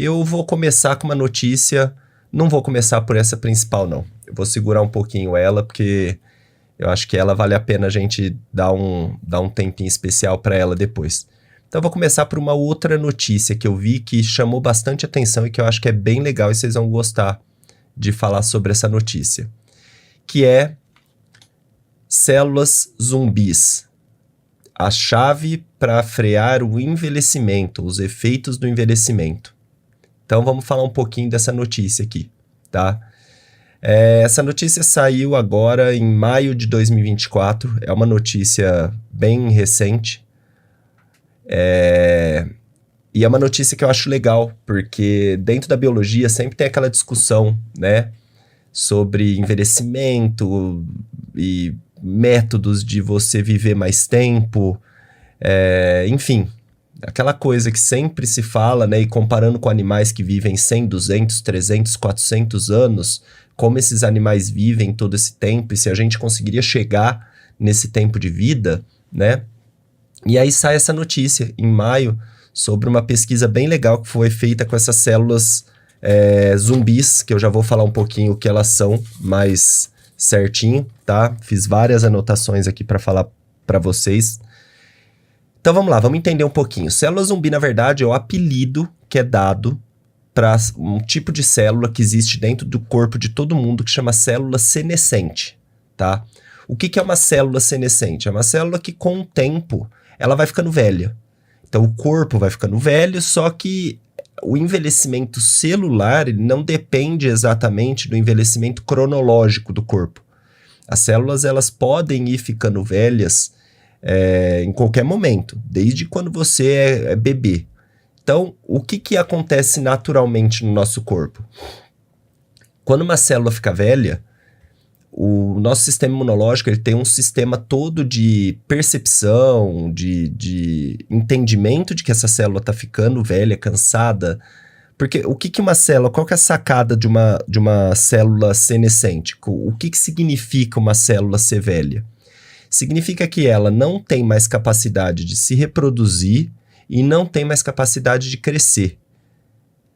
Eu vou começar com uma notícia, não vou começar por essa principal, não. Eu vou segurar um pouquinho ela, porque eu acho que ela vale a pena a gente dar um tempinho especial para ela depois. Então eu vou começar por uma outra notícia que eu vi que chamou bastante atenção e que eu acho que é bem legal e vocês vão gostar de falar sobre essa notícia. Que é células zumbis. A chave para frear o envelhecimento, os efeitos do envelhecimento. Então vamos falar um pouquinho dessa notícia aqui, tá? Essa notícia saiu agora em maio de 2024, é uma notícia bem recente. E é uma notícia que eu acho legal, porque dentro da biologia sempre tem aquela discussão, né? Sobre envelhecimento e métodos de você viver mais tempo, enfim, aquela coisa que sempre se fala, né, e comparando com animais que vivem 100, 200, 300, 400 anos, como esses animais vivem todo esse tempo e se a gente conseguiria chegar nesse tempo de vida, né? E aí sai essa notícia em maio sobre uma pesquisa bem legal que foi feita com essas células zumbis, que eu já vou falar um pouquinho o que elas são mais certinho, tá? Fiz várias anotações aqui para falar para vocês. Então vamos lá, vamos entender um pouquinho. Célula zumbi, na verdade, é o apelido que é dado para um tipo de célula que existe dentro do corpo de todo mundo que chama célula senescente, tá? O que é uma célula senescente? É uma célula que com o tempo ela vai ficando velha. Então o corpo vai ficando velho, só que o envelhecimento celular ele não depende exatamente do envelhecimento cronológico do corpo. As células elas podem ir ficando velhas em qualquer momento, desde quando você é bebê. Então, o que acontece naturalmente no nosso corpo? Quando uma célula fica velha, o nosso sistema imunológico ele tem um sistema todo de percepção, de entendimento de que essa célula está ficando velha, cansada. Porque o que uma célula, qual que é a sacada de uma célula senescente? O que significa uma célula ser velha? Significa que ela não tem mais capacidade de se reproduzir e não tem mais capacidade de crescer.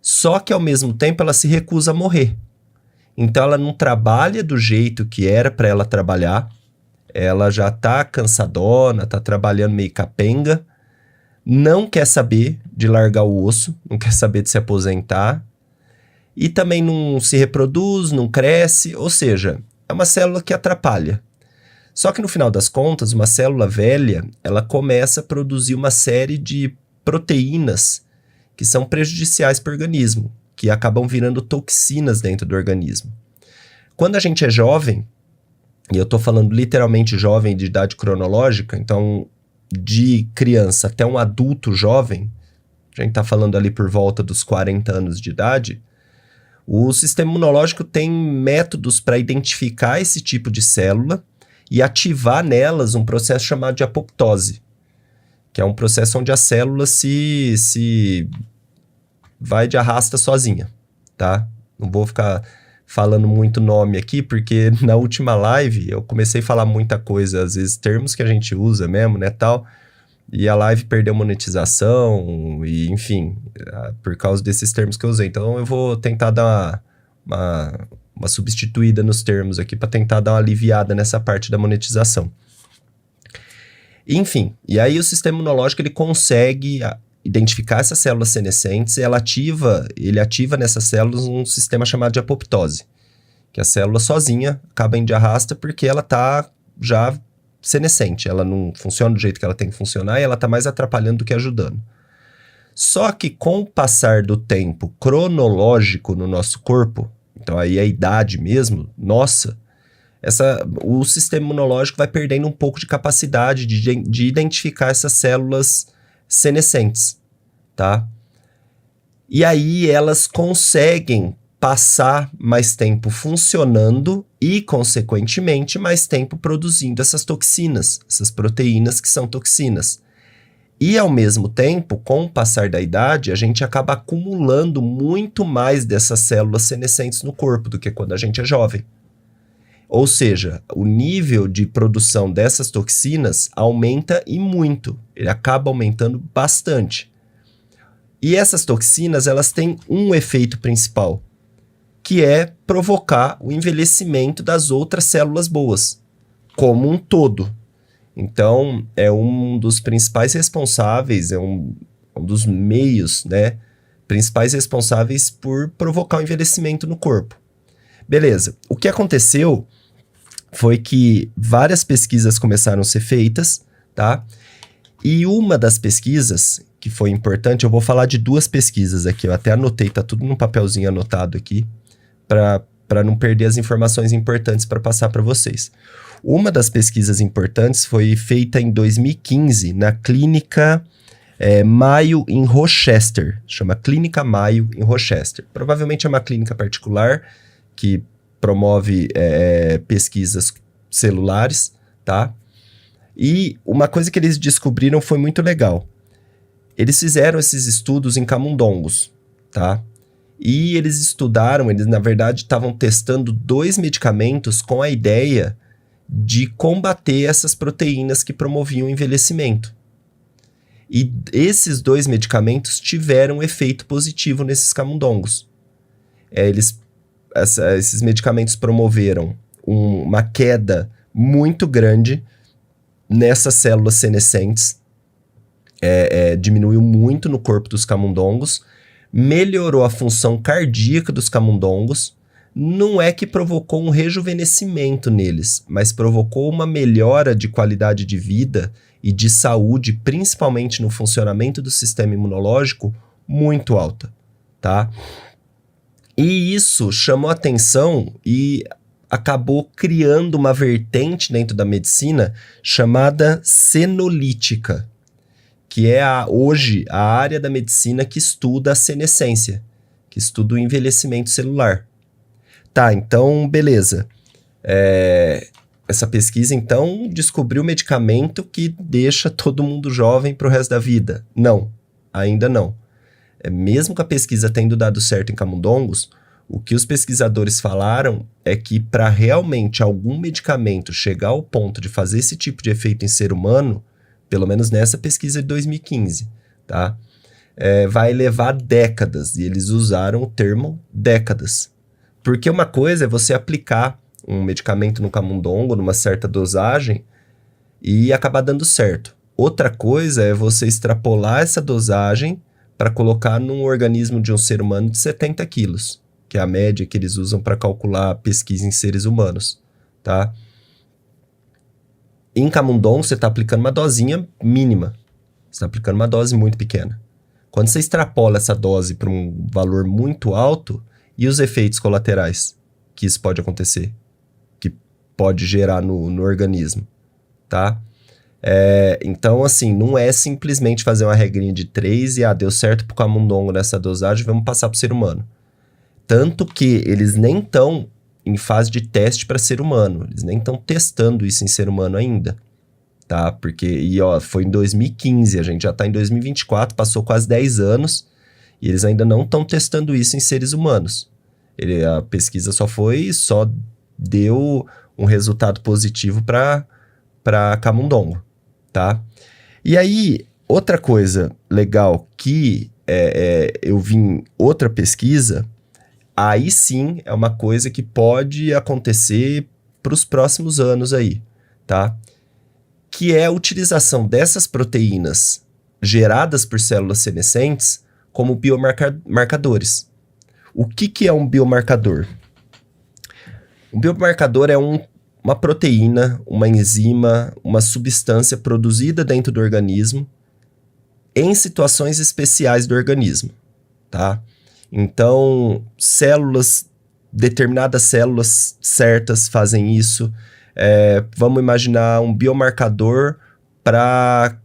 Só que, ao mesmo tempo, ela se recusa a morrer. Então, ela não trabalha do jeito que era para ela trabalhar. Ela já está cansadona, está trabalhando meio capenga. Não quer saber de largar o osso, não quer saber de se aposentar. E também não se reproduz, não cresce. Ou seja, é uma célula que atrapalha. Só que no final das contas, uma célula velha, ela começa a produzir uma série de proteínas que são prejudiciais para o organismo, que acabam virando toxinas dentro do organismo. Quando a gente é jovem, e eu estou falando literalmente jovem de idade cronológica, então de criança até um adulto jovem, a gente está falando ali por volta dos 40 anos de idade, o sistema imunológico tem métodos para identificar esse tipo de célula e ativar nelas um processo chamado de apoptose, que é um processo onde a célula se vai de arrasta sozinha, tá? Não vou ficar falando muito nome aqui, porque na última live eu comecei a falar muita coisa, às vezes termos que a gente usa mesmo, né, tal, e a live perdeu monetização, e enfim, por causa desses termos que eu usei. Então eu vou tentar dar uma substituída nos termos aqui para tentar dar uma aliviada nessa parte da monetização. Enfim, e aí o sistema imunológico ele consegue identificar essas células senescentes e ele ativa nessas células um sistema chamado de apoptose, que a célula sozinha acaba indo de arrasta porque ela está já senescente, ela não funciona do jeito que ela tem que funcionar e ela está mais atrapalhando do que ajudando. Só que com o passar do tempo cronológico no nosso corpo, então aí é a idade mesmo, nossa, o sistema imunológico vai perdendo um pouco de capacidade de identificar essas células senescentes, tá? E aí elas conseguem passar mais tempo funcionando e, consequentemente, mais tempo produzindo essas toxinas, essas proteínas que são toxinas. E, ao mesmo tempo, com o passar da idade, a gente acaba acumulando muito mais dessas células senescentes no corpo do que quando a gente é jovem. Ou seja, o nível de produção dessas toxinas aumenta e muito. Ele acaba aumentando bastante. E essas toxinas, elas têm um efeito principal, que é provocar o envelhecimento das outras células boas, como um todo. Então, é um dos principais responsáveis, é um dos meios, né, principais responsáveis por provocar o envelhecimento no corpo. Beleza. O que aconteceu foi que várias pesquisas começaram a ser feitas, tá? E uma das pesquisas que foi importante, eu vou falar de 2 pesquisas aqui, eu até anotei, tá tudo num papelzinho anotado aqui, para não perder as informações importantes para passar para vocês. Uma das pesquisas importantes foi feita em 2015 na clínica Mayo em Rochester, chama Clínica Mayo em Rochester. Provavelmente é uma clínica particular que promove pesquisas celulares, tá? E uma coisa que eles descobriram foi muito legal. Eles fizeram esses estudos em camundongos, tá? E eles estudaram, eles na verdade estavam testando 2 medicamentos com a ideia de combater essas proteínas que promoviam o envelhecimento. E esses 2 medicamentos tiveram efeito positivo nesses camundongos. Esses medicamentos promoveram uma queda muito grande nessas células senescentes, diminuiu muito no corpo dos camundongos, melhorou a função cardíaca dos camundongos, não é que provocou um rejuvenescimento neles, mas provocou uma melhora de qualidade de vida e de saúde, principalmente no funcionamento do sistema imunológico, muito alta, tá? E isso chamou atenção e acabou criando uma vertente dentro da medicina chamada senolítica, que é hoje a área da medicina que estuda a senescência, que estuda o envelhecimento celular. Tá, então, beleza. Essa pesquisa, então, descobriu o medicamento que deixa todo mundo jovem pro resto da vida. Não, ainda não. Mesmo com a pesquisa tendo dado certo em camundongos, o que os pesquisadores falaram é que para realmente algum medicamento chegar ao ponto de fazer esse tipo de efeito em ser humano, pelo menos nessa pesquisa de 2015, tá? Vai levar décadas, e eles usaram o termo décadas. Porque uma coisa é você aplicar um medicamento no camundongo, numa certa dosagem, e acabar dando certo. Outra coisa é você extrapolar essa dosagem para colocar num organismo de um ser humano de 70 quilos, que é a média que eles usam para calcular a pesquisa em seres humanos, tá? Em camundongo, você está aplicando uma dosinha mínima. Você está aplicando uma dose muito pequena. Quando você extrapola essa dose para um valor muito alto, e os efeitos colaterais que isso pode acontecer, que pode gerar no organismo, tá? Então, assim, não é simplesmente fazer uma regrinha de 3 e, deu certo pro camundongo nessa dosagem, vamos passar pro ser humano. Tanto que eles nem estão em fase de teste para ser humano, eles nem estão testando isso em ser humano ainda, tá? Porque, foi em 2015, a gente já tá em 2024, passou quase 10 anos, e eles ainda não estão testando isso em seres humanos. A pesquisa só deu um resultado positivo para camundongo, tá? E aí, outra coisa legal que eu vi em outra pesquisa, aí sim é uma coisa que pode acontecer para os próximos anos aí, tá? Que é a utilização dessas proteínas geradas por células senescentes como biomarcadores. O que é um biomarcador? Um biomarcador é uma proteína, uma enzima, uma substância produzida dentro do organismo em situações especiais do organismo, tá? Então, determinadas células certas fazem isso. Vamos imaginar um biomarcador para,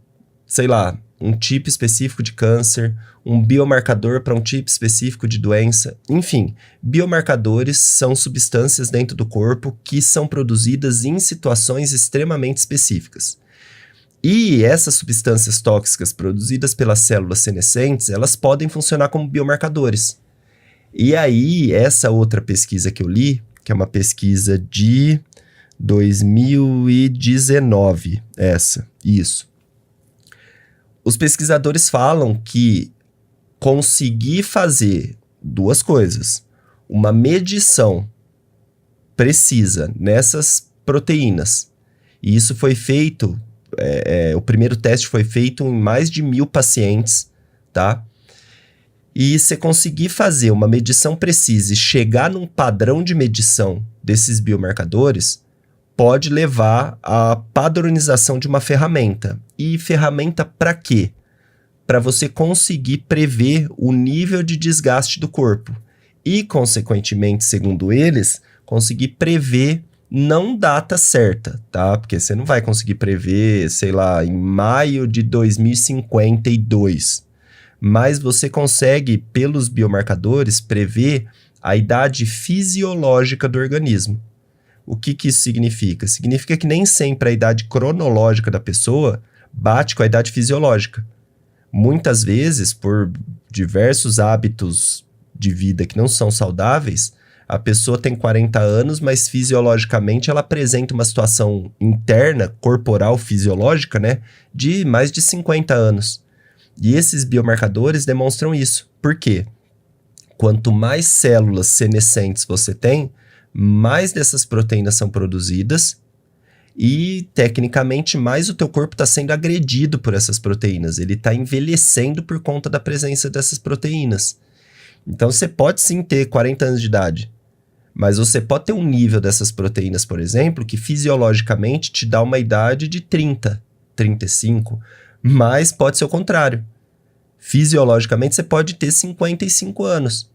sei lá, um tipo específico de câncer, um biomarcador para um tipo específico de doença. Enfim, biomarcadores são substâncias dentro do corpo que são produzidas em situações extremamente específicas. E essas substâncias tóxicas produzidas pelas células senescentes, elas podem funcionar como biomarcadores. E aí, essa outra pesquisa que eu li, que é uma pesquisa de 2019, isso. Os pesquisadores falam que conseguir fazer duas coisas. Uma medição precisa nessas proteínas. E isso foi feito, o primeiro teste foi feito em mais de 1.000 pacientes, tá? E você conseguir fazer uma medição precisa e chegar num padrão de medição desses biomarcadores pode levar à padronização de uma ferramenta. E ferramenta para quê? Para você conseguir prever o nível de desgaste do corpo. E, consequentemente, segundo eles, conseguir prever não data certa, tá? Porque você não vai conseguir prever, sei lá, em maio de 2052. Mas você consegue, pelos biomarcadores, prever a idade fisiológica do organismo. O que isso significa? Significa que nem sempre a idade cronológica da pessoa bate com a idade fisiológica. Muitas vezes, por diversos hábitos de vida que não são saudáveis, a pessoa tem 40 anos, mas fisiologicamente ela apresenta uma situação interna, corporal, fisiológica, né, de mais de 50 anos. E esses biomarcadores demonstram isso. Por quê? Quanto mais células senescentes você tem, mais dessas proteínas são produzidas e, tecnicamente, mais o teu corpo está sendo agredido por essas proteínas. Ele está envelhecendo por conta da presença dessas proteínas. Então, você pode sim ter 40 anos de idade, mas você pode ter um nível dessas proteínas, por exemplo, que fisiologicamente te dá uma idade de 30, 35, mas pode ser o contrário. Fisiologicamente, você pode ter 55 anos,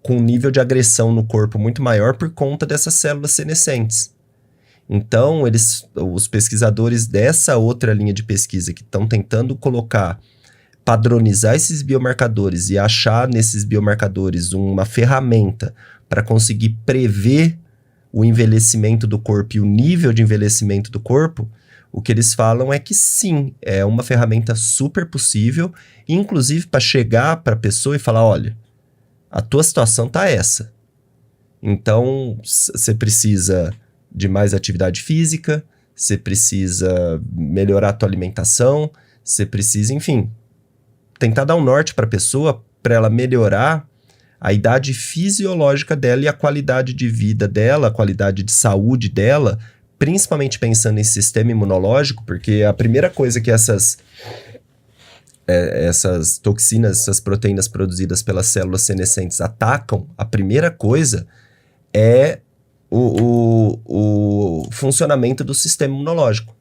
com um nível de agressão no corpo muito maior por conta dessas células senescentes. Então, os pesquisadores dessa outra linha de pesquisa que estão tentando padronizar esses biomarcadores e achar nesses biomarcadores uma ferramenta para conseguir prever o envelhecimento do corpo e o nível de envelhecimento do corpo, o que eles falam é que sim, é uma ferramenta super possível, inclusive para chegar para a pessoa e falar, olha, a tua situação tá essa. Então, você precisa de mais atividade física, você precisa melhorar a tua alimentação, você precisa, enfim, tentar dar um norte para a pessoa, para ela melhorar a idade fisiológica dela e a qualidade de vida dela, a qualidade de saúde dela, principalmente pensando em sistema imunológico, porque a primeira coisa que essas toxinas, essas proteínas produzidas pelas células senescentes atacam, a primeira coisa é o funcionamento do sistema imunológico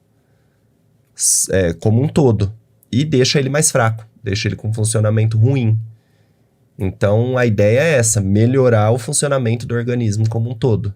como um todo, e deixa ele mais fraco, deixa ele com um funcionamento ruim. Então, a ideia é essa, melhorar o funcionamento do organismo como um todo.